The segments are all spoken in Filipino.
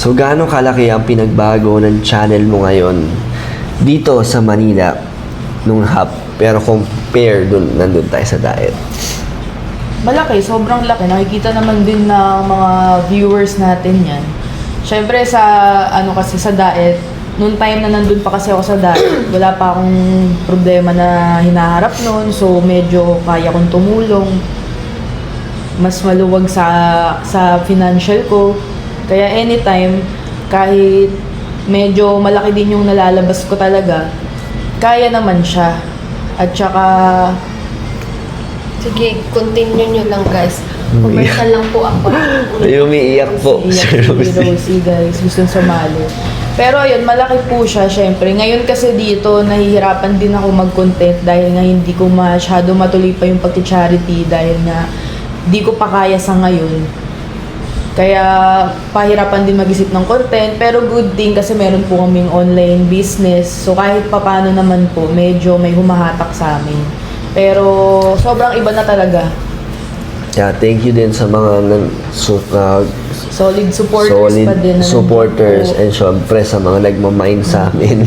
So, gaano kalaki ang pinagbago ng channel mo ngayon dito sa Manila nung hub? Pero compare dun, nandun tayo sa diet. Malaki, sobrang laki. Nakikita naman din ng mga viewers natin yan. Siyempre sa, kasi sa diet, noong time na nandun pa kasi ako sa diet, wala pa akong problema na hinaharap noon. So, medyo kaya kong tumulong. Mas maluwag sa financial ko. Kaya anytime, kahit medyo malaki din yung nalalabas ko talaga, kaya naman siya. At saka, Sige, continue nyo lang guys. Commercial lang po ako. Ay, umiiyak po. si Rosie, guys, gustong sumali. Pero ayun, malaki po siya, syempre. Ngayon kasi dito, nahihirapan din ako mag-content dahil nga hindi ko masyado matuloy pa yung pag-charity dahil nga di ko pa kaya sa ngayon. Kaya pahirapan din mag-isip ng content, pero good thing kasi meron po kaming online business. So kahit papano naman po, medyo may humahatak sa amin. Pero sobrang iba na talaga. Yeah, thank you din sa mga Solid supporters pa din. supporters nandito po. and syempre sa mga nagmamind sa amin.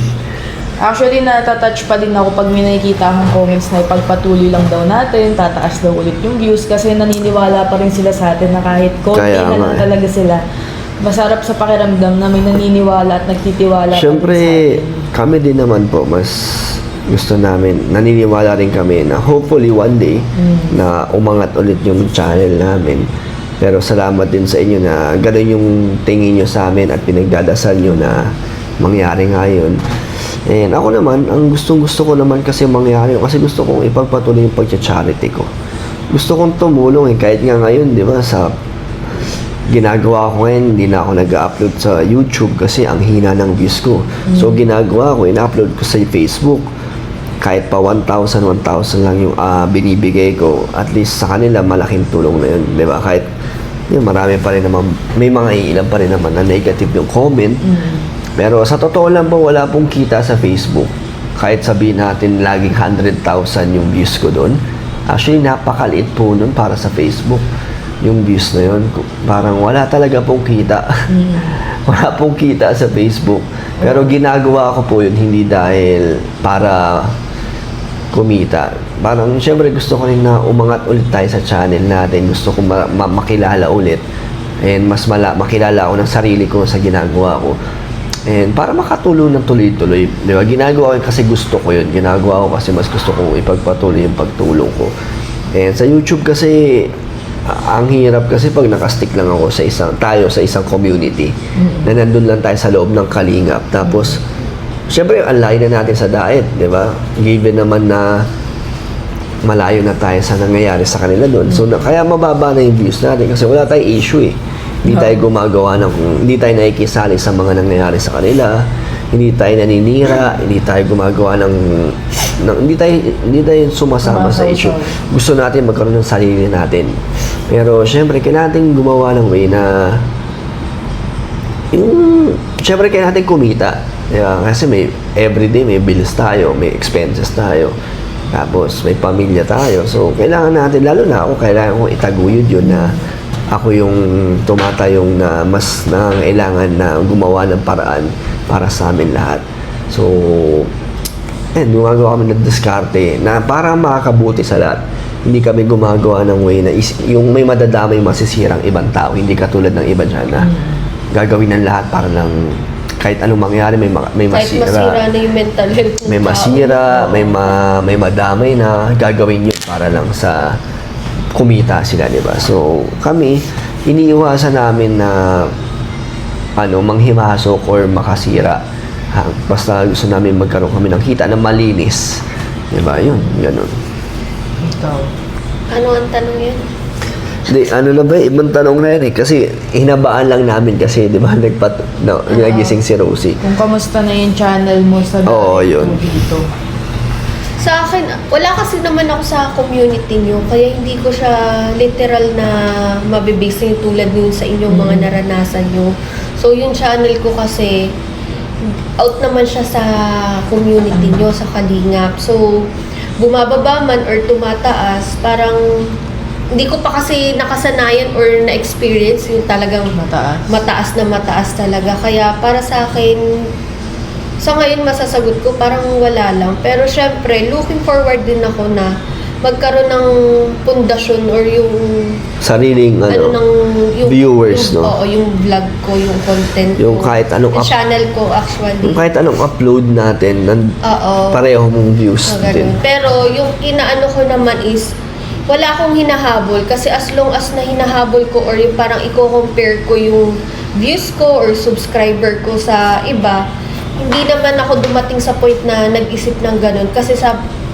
Actually, natatouch pa din ako pag may nakikita akong comments na ipagpatuloy lang daw natin, tataas daw ulit yung views kasi naniniwala pa rin sila sa atin na kahit konti Kaya na lang nga. talaga sila. Masarap sa pakiramdam na may naniniwala at nagtitiwala Syempre, pa din sa atin. kami din naman po, mas gusto namin, naniniwala rin kami na hopefully one day na umangat ulit yung channel namin. Pero salamat din sa inyo na gano'n yung tingin nyo sa amin at pinagdadasal nyo na mangyari ngayon. And ako naman, ang gustong-gusto ko naman kasi mangyari, kasi gusto kong ipagpatuloy yung pag-charity ko. Gusto kong tumulong kahit nga ngayon, di ba, sa ginagawa ko ngayon, hindi na ako nag-upload sa YouTube kasi ang hina ng views ko. So, ginagawa ko, in-upload ko sa Facebook. Kahit pa 1,000 lang yung binibigay ko, at least sa kanila, malaking tulong na yun. Di ba? Kahit yun, marami pa rin naman, may mga ilan pa rin naman na negative yung comment. Pero sa totoo lang po, wala pong kita sa Facebook. Kahit sabihin natin laging 100,000 yung views ko doon. Actually, napakaliit po nun para sa Facebook. Yung views na yun, parang wala talaga pong kita. Wala pong kita sa Facebook. Pero ginagawa ko po yun, hindi dahil para kumita. Parang, syempre gusto ko rin na umangat ulit tayo sa channel natin. Gusto ko makilala ulit. And mas makilala ako ng sarili ko sa ginagawa ko. And para makatulong ng tuloy-tuloy, di ba? Ginagawa ko kasi gusto ko yun. Ginagawa ko kasi mas gusto kong ipagpatuloy yung pagtulong ko. And sa YouTube kasi, ang hirap kasi pag nakastick lang ako sa isang community na nandun lang tayo sa loob ng kalingap. Tapos, syempre, ang layo na natin sa diet, di ba? Given naman na malayo na tayo sa nangyayari sa kanila doon. So, kaya mababa na yung views natin kasi wala tayong issue eh. Hindi tayo hindi tayo nakikisali sa mga nangyayari sa kanila. Hindi tayo naninira, hindi tayo gumagawa hindi tayo sumasama sa issue. Gusto natin magkaroon ng sarili natin. Pero syempre kailangan natin gumawa ng way na syempre kailangan natin kumita. Diba? Kasi everyday may bills tayo, may expenses tayo. Tapos may pamilya tayo. So kailangan natin, lalo na ako, kailangan kong itaguyod yun na ako yung tumatayong na mas nangangailangan na gumawa ng paraan para sa amin lahat. So, gumagawa kami ng diskarte na para makakabuti sa lahat. Hindi kami gumagawa ng way na yung may madadamay masisirang ibang tao. Hindi katulad ng iba dyan na gagawin ng lahat para lang kahit anong mangyari, may masira. Kahit masira na yung mental health ng May tao. masira, may madamay na gagawin yun para lang sa kumita sila, di ba? So, kami, iniiwasan namin na manghimasok or makasira. Basta gusto namin magkaroon kami ng kita na malinis. Di ba? Yun, ganun. Ikaw. Ano ang tanong yun? Di, ibang tanong na yun eh. Kasi, hinabaan lang namin kasi, di ba, nagising si Rosie. Kung kamusta na yung channel mo sa Oo, yun. dito. Sa akin, wala kasi naman ako sa community nyo, kaya hindi ko siya literal na mabibase yung tulad yun sa inyong mga naranasan nyo. So, yung channel ko kasi, out naman siya sa community nyo, sa Kalingap. So, bumababa man or tumataas, parang hindi ko pa kasi nakasanayan or na-experience yung talagang Mataas. mataas talaga. Kaya para sa akin, sa ngayon masasagot ko parang wala lang. Pero syempre, looking forward din ako na magkaroon ng pundasyon or yung Sariling yung viewers, yung, no? Oo, yung vlog ko, yung content Yung ko. kahit anong yung channel ko actually. Yung kahit anong upload natin, Oo. pareho mong views So, ganun. din. Pero yung inaano ko naman is, wala akong hinahabol kasi as long as na hinahabol ko or yung parang i-compare ko yung views ko or subscriber ko sa iba, hindi naman ako dumating sa point na nag-isip ng ganun. Kasi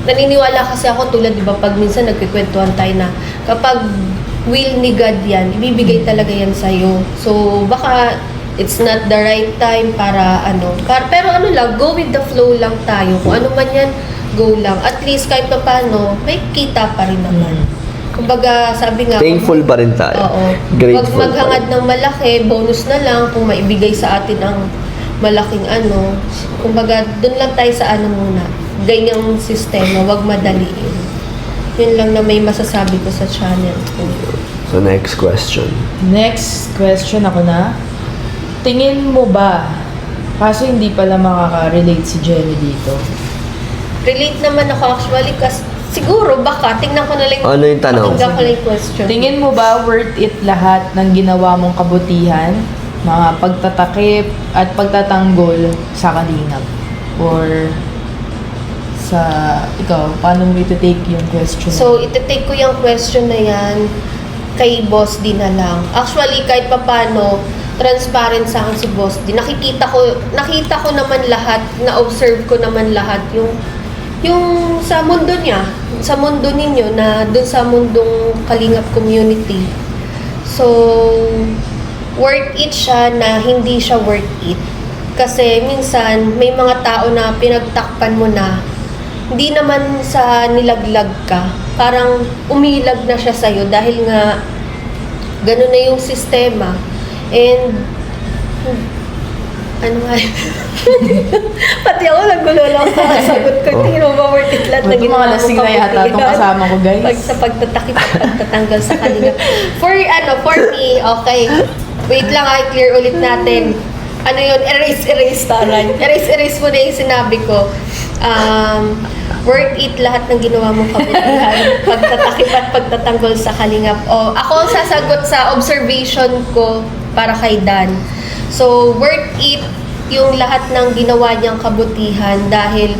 naniniwala kasi ako tulad, di ba, pag minsan nagkikwentuhan tayo na kapag will ni God yan, ibibigay talaga yan sa'yo. So, baka it's not the right time para pero lang, go with the flow lang tayo. Kung ano man yan, go lang. At least kahit pa paano, may kita pa rin naman. Kumbaga, sabi nga, Thankful pa rin tayo. oo. Grateful Wag maghangad ng malaki, bonus na lang kung maibigay sa atin ang malaking Kumbaga, dun lang tayo sa muna. Ganyang sistema, wag madaliin. Yun lang na may masasabi ko sa channel ko. So, next question. Next question ako na. Tingin mo ba, kaso hindi pala makaka-relate si Jenny dito. Relate naman ako actually kasi siguro baka tingnan ko na lang. Ano yung tanong? Pakinggan ko lang yung question. Tingin mo ba worth it lahat ng ginawa mong kabutihan? Mga pagtatakip at pagtatanggol sa kalingap? Or ikaw, paano mo iti-take yung question? So, iti-take ko yung question na yan kay Boss D na lang. Actually, kahit papano, transparent sa akin si Boss D. Nakita ko naman lahat, na-observe ko naman lahat yung sa mundo niya, sa mundo ninyo, na dun sa mundong Kalingap community. So, worth it siya na hindi siya worth it. Kasi minsan, may mga tao na pinagtakpan mo na hindi naman sa nilaglag ka. Parang umilag na siya sa'yo dahil nga ganun na yung sistema. And pati ako nagulo lang sa sagot ko. Tingin mo ba worth it lahat na Ba't mga lasing na yata itong kasama ko, guys? Sa pagtatakip at pagtatanggal sa kalingap. For me, okay. Wait lang, i-clear ulit natin. Ano yun? Erase, taran. Erase mo na yung sinabi ko. Worth it lahat ng ginawa mong kabutihan. Pagtatakip at pagtatanggol sa kalingap. Ako sasagot sa observation ko para kay Dan. So, worth it yung lahat ng ginawa niyang kabutihan dahil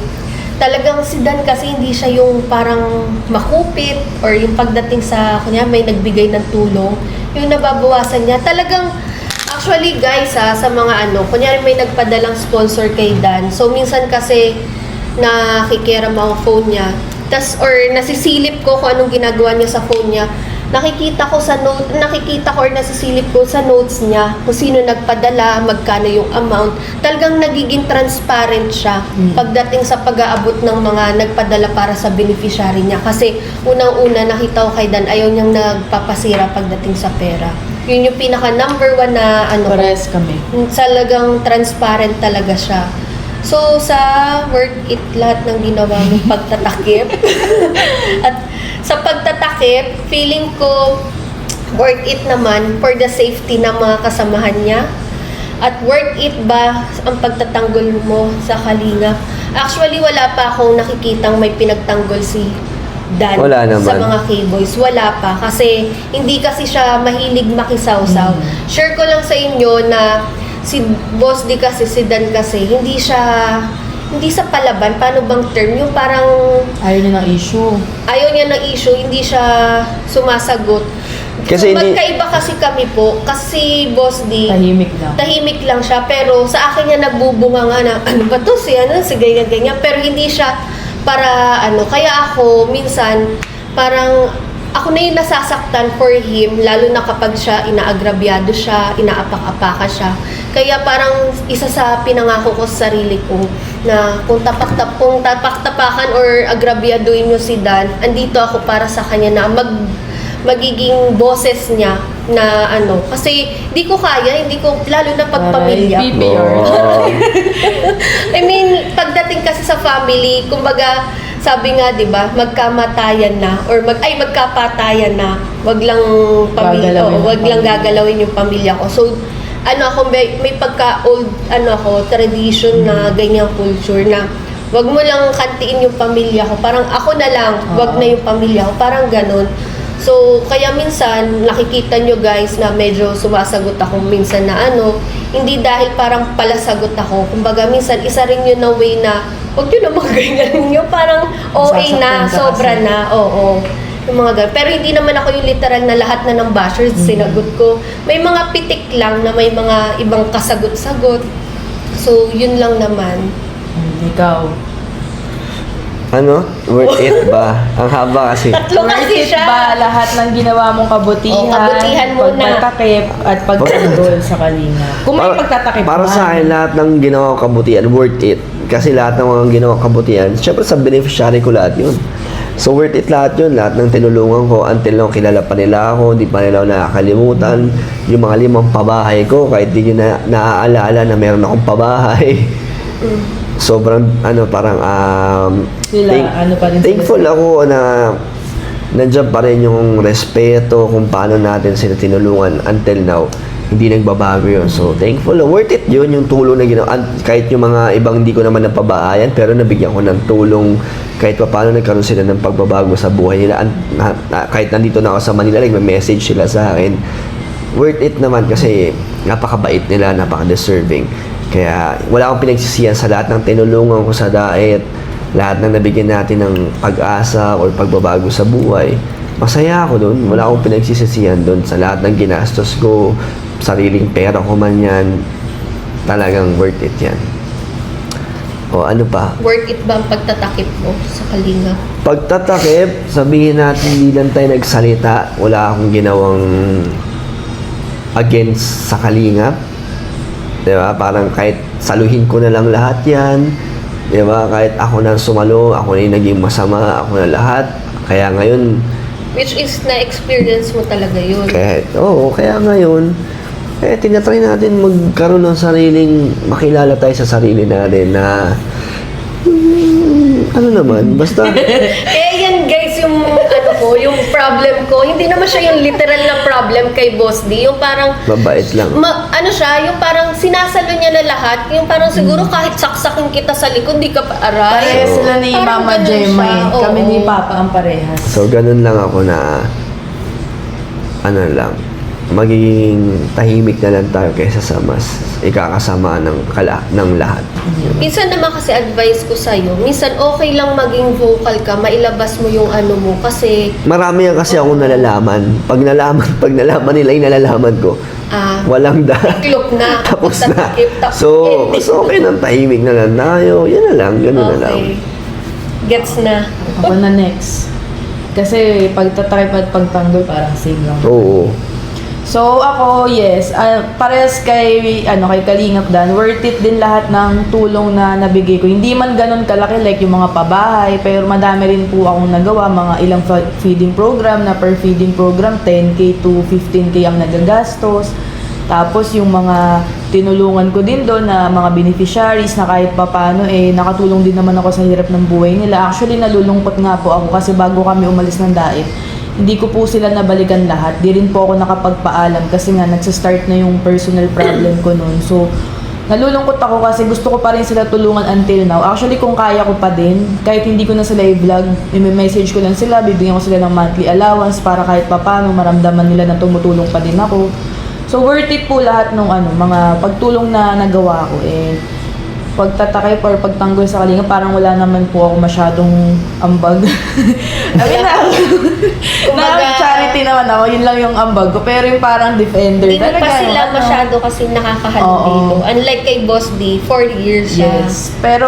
talagang si Dan kasi hindi siya yung parang makupit or yung pagdating sa, kunya may nagbigay ng tulong, yung nababawasan niya. Talagang, actually guys sa mga kunyari may nagpadalang sponsor kay Dan. So, minsan kasi nakikiram ang phone niya. Or nasisilip ko kung anong ginagawa niya sa phone niya. Nakikita ko or nasisilip ko sa notes niya kung sino nagpadala, magkano yung amount. Talagang nagiging transparent siya pagdating sa pag-aabot ng mga nagpadala para sa beneficiary niya. Kasi unang-una nakita ko kay Dan, ayaw niyang nagpapasira pagdating sa pera. Yun yung pinaka number one na Pares kami. Talagang transparent talaga siya. So, sa worth it lahat ng ginawa mong pagtatakip. At sa pagtatakip, feeling ko worth it naman for the safety ng mga kasamahan niya. At worth it ba ang pagtatanggol mo sa kalingap? Actually, wala pa akong nakikitang may pinagtanggol si Dan Wala naman. sa mga K-boys. Wala pa. Kasi hindi kasi siya mahilig makisawsaw. Share ko lang sa inyo na si Boss D kasi, si Dan kasi, hindi sa palaban, paano bang term? Yung parang Ayaw niya ng issue. ayaw niya ng issue, hindi siya sumasagot. Kasi so, magkaiba kasi kami po, kasi Boss D, tahimik lang siya, pero sa akin niya nagbubunga nga na, ano ba to, si ganyan-ganyan, pero hindi siya para kaya ako, minsan, parang, ako na yung nasasaktan for him, lalo na kapag siya inaagrabyado siya, inaapak-apaka siya. Kaya parang isa sa pinangako ko sa sarili ko na kung tapak-tapakan or agrabyaduin nyo si Dan, andito ako para sa kanya na magiging boses niya na kasi hindi ko kaya, lalo na pagpamilya. PPR. I mean, pagdating kasi sa family, kumbaga, sabi nga, 'di ba, magkamatayan na or magkapatayan na, wag lang pamilya, Gagalawin wag yung lang pamilya. gagalawin yung pamilya ko. So ako may pagka old tradition na ganyang culture na wag mo lang kantiin yung pamilya ko, parang ako na lang, wag na yung pamilya ko, parang ganun. So, kaya minsan, nakikita nyo guys na medyo sumasagot ako minsan na hindi dahil parang palasagot ako. Kumbaga, minsan, isa rin yun na way na, huwag nyo naman ganyan nyo, parang OA na, Sasaktan ka sobra kasi. na, oo. Yung mga ganun. Pero hindi naman ako yung literal na lahat na ng bashers, sinagot ko. May mga pitik lang na may mga ibang kasagot-sagot. So, yun lang naman. Ikaw. Worth it ba? Ang haba kasi. Tatlo Worth kasi it siya. ba lahat ng ginawa mong kabutihan, Kabutihan muna. pagtatakip, at pagtanggol sa kalinga? Kung may pagtatakip Para man. sa akin, lahat ng ginawa ko kabutihan, worth it. Kasi lahat ng mga ginawa ko kabutihan, syempre sa beneficiary ko lahat yun. So worth it lahat yun, lahat ng tinulungan ko until nung kilala pa nila ako, hindi pa nila ako nakakalimutan. Yung mga 5 pabahay ko, kahit di nyo naaalala na meron akong pabahay. Sobrang parang Sila, pa rin sila thankful ako na nandiyan pa rin yung respeto kung paano natin sila tinulungan until now. Hindi nagbabago yun. So, thankful. Worth it yun, yung tulong na ginawa. Kahit yung mga ibang hindi ko naman napabahayan, pero nabigyan ko ng tulong kahit pa paano nagkaroon sila ng pagbabago sa buhay nila. Kahit nandito na ako sa Manila, nagme-message sila sa akin. Worth it naman kasi napakabait nila, napaka-deserving. Kaya wala akong pinagsisiyan sa lahat ng tinulungan ko sa diet, lahat ng nabigyan natin ng pag-asa o pagbabago sa buhay. Masaya ako doon. Wala akong pinagsisisihan doon sa lahat ng ginastos ko, sariling pera ko man yan. Talagang worth it yan. O ano pa? Worth it ba ang pagtatakip mo sa kalinga? Pagtatakip, sabihin natin hindi lang tayo nagsalita, wala akong ginawang against sa kalingap. Diba? Parang kahit saluhin ko na lang lahat yan. Diba? Kahit ako na sumalo, ako na yung naging masama, ako na lahat. Kaya ngayon, Which is na-experience mo talaga yun. kaya ngayon, tinatry natin magkaroon ng sariling, makilala tayo sa sarili natin na, basta, Yan guys, yung problem ko, hindi naman siya yung literal na problem kay Boss D. Yung parang, mabait lang. yung parang sinasalo niya na lahat. Yung parang siguro kahit saksakin kita sa likod, di ka pa aray. Parehas sila ni Parang Mama ganun Gemma siya. eh. Kami Oo. ni Papa ang parehas. So, ganun lang ako na, magiging tahimik na lang tayo kaysa sa mas ikakasama ng lahat. Minsan naman kasi advice ko sa'yo, minsan okay lang maging vocal ka, mailabas mo yung mo kasi Marami yan kasi akong nalalaman. Pag nalaman nila yung nalalaman ko, walang iklop na. tapos na. Pagtatakip, So, mas okay nang tahimik na lang tayo. Yan na lang, ganun na lang. Okay. Gets na. Ako na next. Kasi pagtatakip at pagtanggol parang same lang. Oo. So ako, yes, parehas kay Kalingap Dan, worth it din lahat ng tulong na nabigay ko. Hindi man ganun kalaki like yung mga pabahay, pero madami rin po akong nagawa, mga ilang feeding program na per feeding program, 10K to 15K ang nagagastos. Tapos yung mga tinulungan ko din doon na mga beneficiaries na kahit papano nakatulong din naman ako sa hirap ng buhay nila. Actually, nalulungkot nga po ako kasi bago kami umalis ng diet, hindi ko po sila nabalikan lahat. Di rin po ako nakapagpaalam kasi nga nagsa-start na yung personal problem ko noon. So, nalulungkot ako kasi gusto ko pa rin sila tulungan until now. Actually, kung kaya ko pa din, kahit hindi ko na sila i-vlog, i-message ko lang sila, bibigyan ko sila ng monthly allowance para kahit papano maramdaman nila na tumutulong pa din ako. So, worth it po lahat ng mga pagtulong na nagawa ko. Pagtatakip or pagtanggol sa kalinga, parang wala naman po ako masyadong ambag. Charity naman ako, yun lang yung ambag ko. Pero yung parang defender. Hindi mo pa talaga, sila masyado kasi nakakahalo Oo. dito. Unlike kay Boss D, 4 years siya. Yes. Pero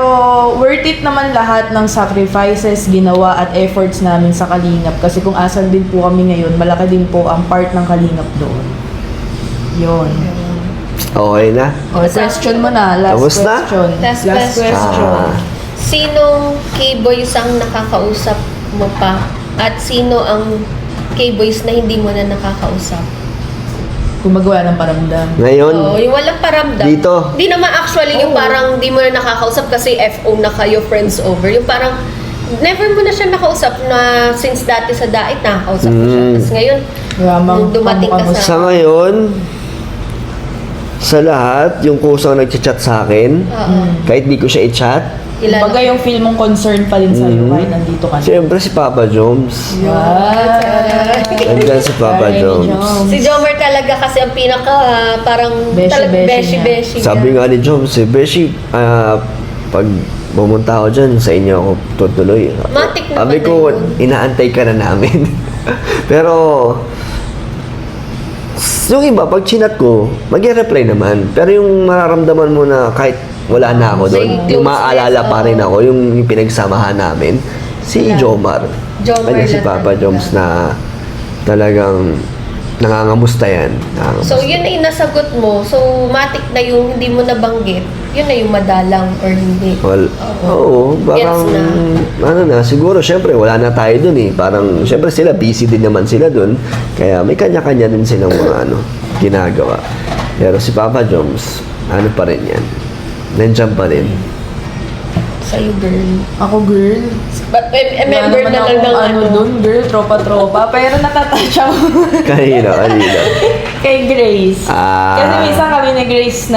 worth it naman lahat ng sacrifices, ginawa at efforts namin sa Kalingap. Kasi kung asan din po kami ngayon, malaki din po ang part ng Kalingap doon. Yun. Okay na? O, question mo na. Last Tapos na? question. Last question. Sinong K-boys ang nakakausap mo pa? At sino ang K-boys na hindi mo na nakakausap? Gumagawa ng paramdam. Ngayon, Oo, yung walang paramdam. Dito. Di naman actually yung Oo. parang di mo na nakakausap kasi FO na kayo, friends over. Yung parang never mo na siya nakausap na since dati sa Dait nakakausap mo siya. Tapos ngayon, Yamang nung dumating ka kamukha mo. Sa ngayon, sa lahat, yung kusang nagchat sa akin, kahit di ko siya i-chat, kilala. Baga yung feel mong concern pa rin sa'yo kahit nandito ka na. siyempre si Papa Joms. Nandiyan si Papa Joms. Si Jomar talaga kasi ang pinaka parang Beshi-beshi beshi-beshi Sabi nga ni Joms, Beshi, pag pumunta ako dyan, sa inyo ako tutuloy. Matik naman Sabi ko, na yun. inaantay ka na namin. Pero, yung iba, pag chinat ko, mag-reply naman. Pero yung mararamdaman mo na kahit wala na ako doon, May yung closeness, maaalala pa rin ako, yung pinagsamahan namin, si Jomar. Jomar Kanya si lang Papa talaga. Joms na talagang nangangamusta yan. So, yun ay nasagot mo. So, matik na yung hindi mo nabanggit. Yun na yung madalang or hindi. Well, oo, parang, Gets na. siguro, syempre, wala na tayo dun eh. Parang, syempre sila, busy din naman sila dun. Kaya may kanya-kanya din silang mga, ginagawa. Pero si Papa Joms, ano pa rin yan? Nandiyan pa rin. Sa'yo, girl. Ako, girl. But member Wala na naman lang ng akong dun, girl, tropa-tropa. Pero natatouch ako Kanina. kay Grace. Ah. Kasi minsan kami ni Grace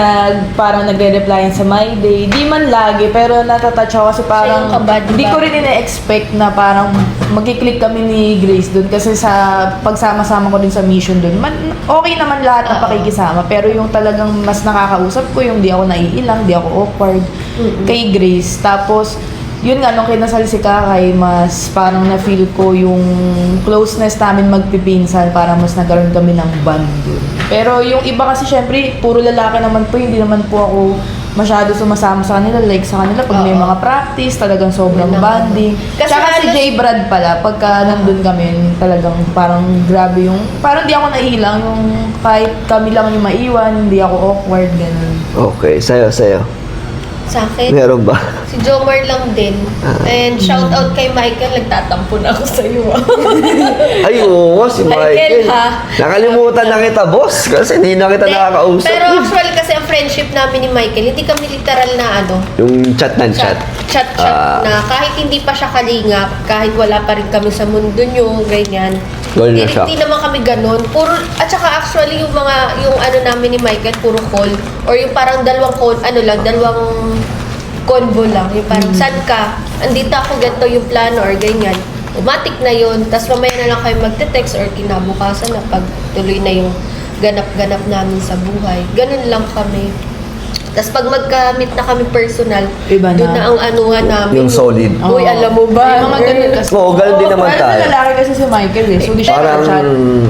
parang nagre-replyan sa My Day. Di man lagi, pero natatouch ako kasi parang Siya yung kabad, hindi diba? ko rin ina-expect na parang magkiklik kami ni Grace dun. Kasi sa pagsama-sama ko din sa mission dun, okay naman lahat ng pakikisama. Pero yung talagang mas nakakausap ko, yung di ako naiilang, di ako awkward kay Grace. Tapos, yun nga, nung kinasal si Kakay, mas parang na-feel ko yung closeness namin magpipinsan, parang mas nagkaroon kami ng bond dun. Pero yung iba kasi syempre, puro lalaki naman po, hindi naman po ako masyado sumasama sa kanila. Like sa kanila, pag may mga practice, talagang sobrang Yun naman. bonding. Kasi Tsaka si halos- J. Brad pala, pagka nandun kami, talagang parang grabe yung, parang di ako nailang, yung kahit kami lang yung maiwan, hindi ako awkward, ganun. Okay, sa'yo. Sa akin, Meron ba? si Jomar lang din. And shout out kay Michael, nagtatampo na ako sa iyo. Ay, oo, si Michael, Michael. ha? Nakalimutan na kita, boss. Kasi hindi na kita nakakausap. Pero actually kasi ang friendship namin ni Michael, hindi kami literal na Yung chat ng chat. chat na kahit hindi pa siya kalingap, kahit wala pa rin kami sa mundo nyo, ganyan. Goal na siya. Hindi naman kami ganun. Puro, at saka actually yung namin ni Michael, puro call. Or yung parang dalawang convo lang. Yung parang, saan ka? Andito ako, ganito yung plano or ganyan. Umatik na yun. Tapos mamaya na lang kayo magte-text or kinabukasan na pag tuloy na yung ganap-ganap namin sa buhay. Ganun lang kami. Tapos pag magka-meet na kami personal, Iba na. doon na ang anuhan namin. Yung solid. Uy, alam mo ba? May mga ganun kasi. Oo, ganun din naman Pero tayo. lalaki kasi si Michael eh. So, di siya Parang, chat.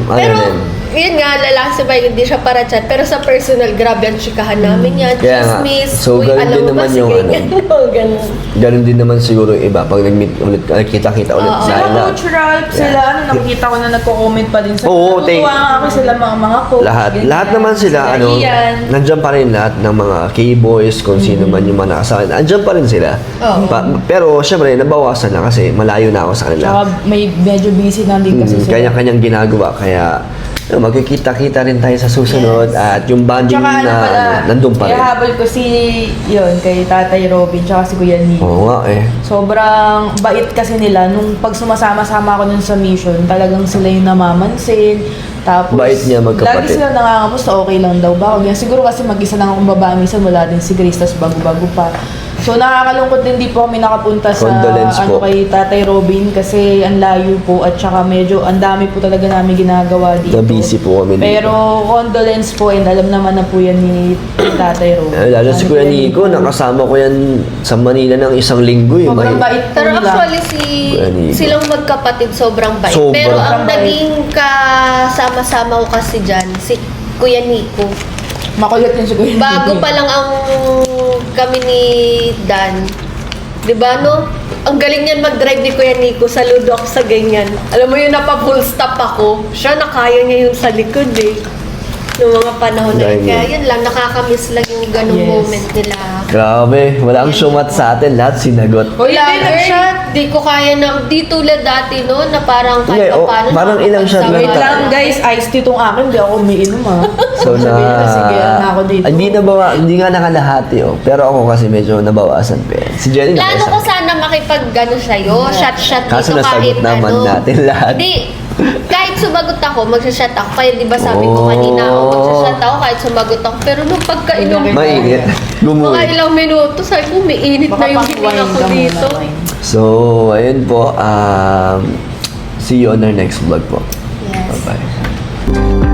Pero, din. yun nga, lalaki sa Michael, hindi siya para chat. Pero sa personal, grabe ang chikahan namin yan. Kaya nga. Chismis. So, Uy, ganun alam din mo ba naman si yung ganyan? Ganun. Ganun din naman siguro yung iba. Pag nag-meet ulit, kita-kita ulit. Oo. Dahil Sila na, Coach Ralph, sila, nakikita ko na nagko-comment pa din sa Oo, Natutuwa nga ako sila mga coach. lahat. ganyan. Lahat naman sila, Ian. nandyan pa rin lahat ng mga K-boys, kung sino man yung mga nakasakin. Andyan pa rin sila. Oo. Pero, syempre, nabawasan na kasi malayo na ako sa kanila. Tsaka medyo busy na din kasi sila. Kanya-kanyang ginagawa. Kaya, magkikita-kita rin tayo sa susunod. At yung bonding Tsaka ano pala, nandun pa rin. ihahabol ko kay Tatay Robin, tsaka si Kuya Nico. Oo nga eh. Sobrang bait kasi nila. Nung pag sumasama-sama ako nun sa mission, talagang sila yung namamansin. Tapos, Bait niya magkapatid. lagi sila nangangamusta, okay lang daw ba? Ganyan. Siguro kasi mag-isa lang akong babae, minsan wala din si Grace, tas bago-bago pa. So, nakakalungkot din, di po kami nakapunta sa Condolence po. kay Tatay Robin kasi ang layo po at saka medyo ang dami po talaga namin ginagawa dito. Na busy po kami dito. Pero condolence po and alam naman na po yan ni Tatay Robin. Lalo si Kuya Nico, nakasama ko yan sa Manila ng isang linggo. Sobrang bait po Pero nila. actually, Kuya Nico. silang magkapatid sobrang bait. Sobrang Pero ang bait. naging kasama-sama ko kasi dyan, si Kuya Nico. Makulit yun si Kuya Nico. Bago pa lang ang kami ni Dan. 'Di ba no? Ang galing niyan mag-drive ni Kuya Nico, saludo ako sa ganyan. Alam mo yun, napa-full stop ako. Siya nakaya niya yun sa likod eh. Noong mga panahon na Dahil yun. Kaya yun lang, nakakamiss lang yung ganong Yes. moment nila. Grabe, wala ang sumat sa atin, lahat sinagot. Hoy, Wala, hindi, nag-shot. Di ko kaya na, di tulad dati no, na parang Hindi, kahit oh, pa paano. parang ilang shot lang Wait tayo. lang guys, iced tea tong akin, hindi ako umiinom ha. So Sige na ako dito. hindi nga nakalahati pero ako kasi medyo nabawasan pa. Si Jenny Plano ko nakaisa. sana makipag-gano sa'yo, shot-shot Kaso dito nasagot kahit naman ano. natin lahat. Di, kahit sumagot ako, magsashot ako. Kaya di ba sabi ko Oh. kanina ako, magsashot ako kahit sumagot ako. Pero nung pagkainom, Mainit. mga Gumuwi. ilang minuto, sabi ko, may init na yung hiling Makapag-wine ako ka dito. muna, wine. So, ayun po. See you on our next vlog po. Yes. Bye-bye.